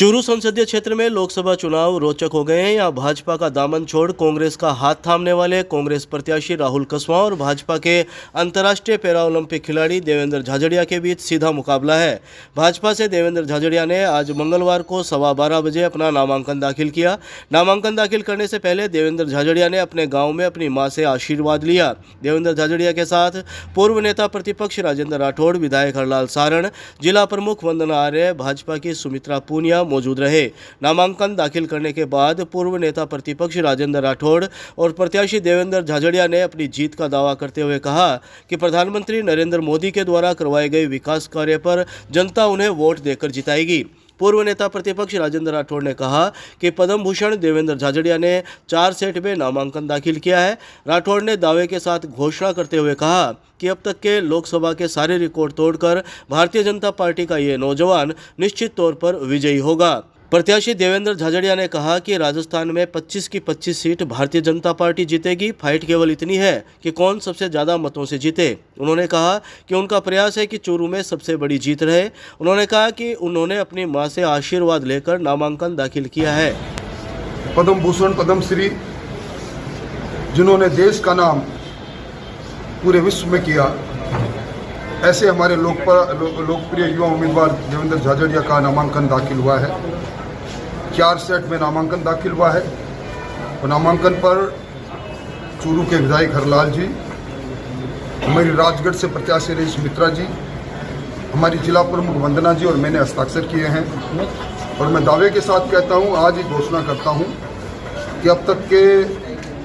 चूरू संसदीय क्षेत्र में लोकसभा चुनाव रोचक हो गए हैं। यहाँ भाजपा का दामन छोड़ कांग्रेस का हाथ थामने वाले कांग्रेस प्रत्याशी राहुल कसवां और भाजपा के अंतर्राष्ट्रीय पैरा ओलंपिक खिलाड़ी देवेंद्र झाझड़िया के बीच सीधा मुकाबला है। भाजपा से देवेंद्र झाझड़िया ने आज मंगलवार को 12:15 बजे अपना नामांकन दाखिल किया। नामांकन दाखिल करने से पहले देवेंद्र झाझड़िया ने अपने गाँव में अपनी मां से आशीर्वाद लिया। देवेंद्र झाझड़िया के साथ पूर्व नेता प्रतिपक्ष राजेंद्र राठौड़, विधायक हरलाल सारण, जिला प्रमुख वंदना आर्य, भाजपा की सुमित्रा पूनिया मौजूद रहे। नामांकन दाखिल करने के बाद पूर्व नेता प्रतिपक्ष राजेंद्र राठौड़ और प्रत्याशी देवेंद्र झाझड़िया ने अपनी जीत का दावा करते हुए कहा कि प्रधानमंत्री नरेंद्र मोदी के द्वारा करवाए गए विकास कार्य पर जनता उन्हें वोट देकर जिताएगी। पूर्व नेता प्रतिपक्ष राजेंद्र राठौड़ ने कहा कि पद्म भूषण देवेंद्र झाझड़िया ने 4 सेट में नामांकन दाखिल किया है। राठौड़ ने दावे के साथ घोषणा करते हुए कहा कि अब तक के लोकसभा के सारे रिकॉर्ड तोड़कर भारतीय जनता पार्टी का ये नौजवान निश्चित तौर पर विजयी होगा। प्रत्याशी देवेंद्र झाझड़िया ने कहा कि राजस्थान में 25 की 25 सीट भारतीय जनता पार्टी जीतेगी। फाइट केवल इतनी है कि कौन सबसे ज़्यादा मतों से जीते। उन्होंने कहा कि उनका प्रयास है कि चूरू में सबसे बड़ी जीत रहे। उन्होंने कहा कि उन्होंने अपनी मां से आशीर्वाद लेकर नामांकन दाखिल किया है। पद्म भूषण, पद्मश्री, जिन्होंने देश का नाम पूरे विश्व में किया, ऐसे हमारे लोकप्रिय युवा उम्मीदवार देवेंद्र झाझड़िया का नामांकन दाखिल हुआ है। 4 सेट में नामांकन दाखिल हुआ है और नामांकन पर चूरू के विधायक हरलाल जी, हमारी राजगढ़ से प्रत्याशी रही सुमित्रा जी, हमारी जिला प्रमुख वंदना जी और मैंने हस्ताक्षर किए हैं। और मैं दावे के साथ कहता हूं, आज ही घोषणा करता हूं कि अब तक के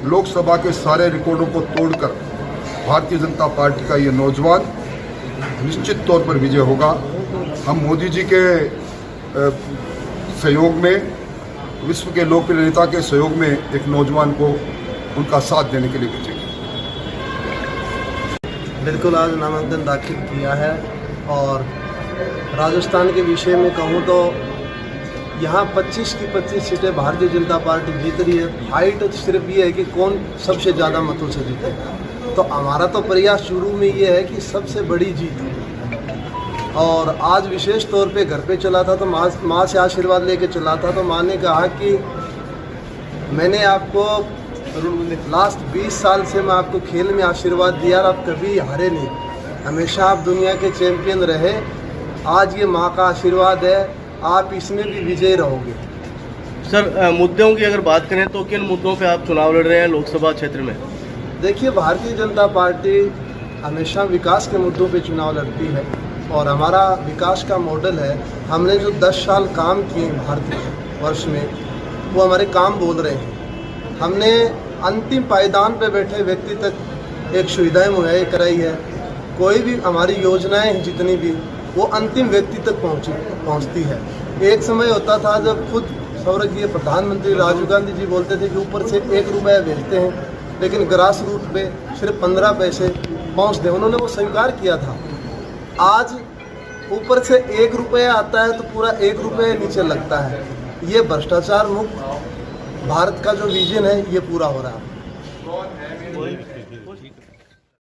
लोकसभा के सारे रिकॉर्डों को तोड़कर भारतीय जनता पार्टी का ये नौजवान निश्चित तौर पर विजय होगा। हम मोदी जी के सहयोग में, विश्व के लोकप्रिय नेता के सहयोग में एक नौजवान को उनका साथ देने के लिए भेजेंगे। बिल्कुल आज नामांकन दाखिल किया है और राजस्थान के विषय में कहूँ तो यहाँ 25 की 25 सीटें भारतीय जनता पार्टी जीत रही है। फाइट सिर्फ ये है कि कौन सबसे ज़्यादा मतों से जीतेगा। तो हमारा तो प्रयास शुरू में ये है कि सबसे बड़ी जीत है। और आज विशेष तौर पे घर पे चला था तो माँ से आशीर्वाद लेके चला था, तो माँ ने कहा कि मैंने आपको लास्ट 20 साल से मैं आपको खेल में आशीर्वाद दिया और आप कभी हारे नहीं, हमेशा आप दुनिया के चैंपियन रहे। आज ये माँ का आशीर्वाद है, आप इसमें भी विजयी रहोगे। सर, मुद्दों की अगर बात करें तो किन मुद्दों पे आप चुनाव लड़ रहे हैं लोकसभा क्षेत्र में? देखिए, भारतीय जनता पार्टी हमेशा विकास के मुद्दों पे चुनाव लड़ती है और हमारा विकास का मॉडल है। हमने जो 10 साल काम किए भारतीय वर्ष में, वो हमारे काम बोल रहे हैं। हमने अंतिम पायदान पे बैठे व्यक्ति तक एक सुविधाएं मुहैया कराई है। कोई भी हमारी योजनाएं हैं जितनी भी, वो अंतिम व्यक्ति तक पहुंचती है। एक समय होता था जब खुद स्वर्गीय प्रधानमंत्री राजीव गांधी जी बोलते थे कि ऊपर से 1 रुपया भेजते हैं, लेकिन ग्रास रूट पे सिर्फ 15 पैसे पहुँचते। उन्होंने वो स्वीकार किया था। आज ऊपर से 1 रुपया आता है तो पूरा 1 रुपया नीचे लगता है। ये भ्रष्टाचार मुक्त भारत का जो विजन है, ये पूरा हो रहा है।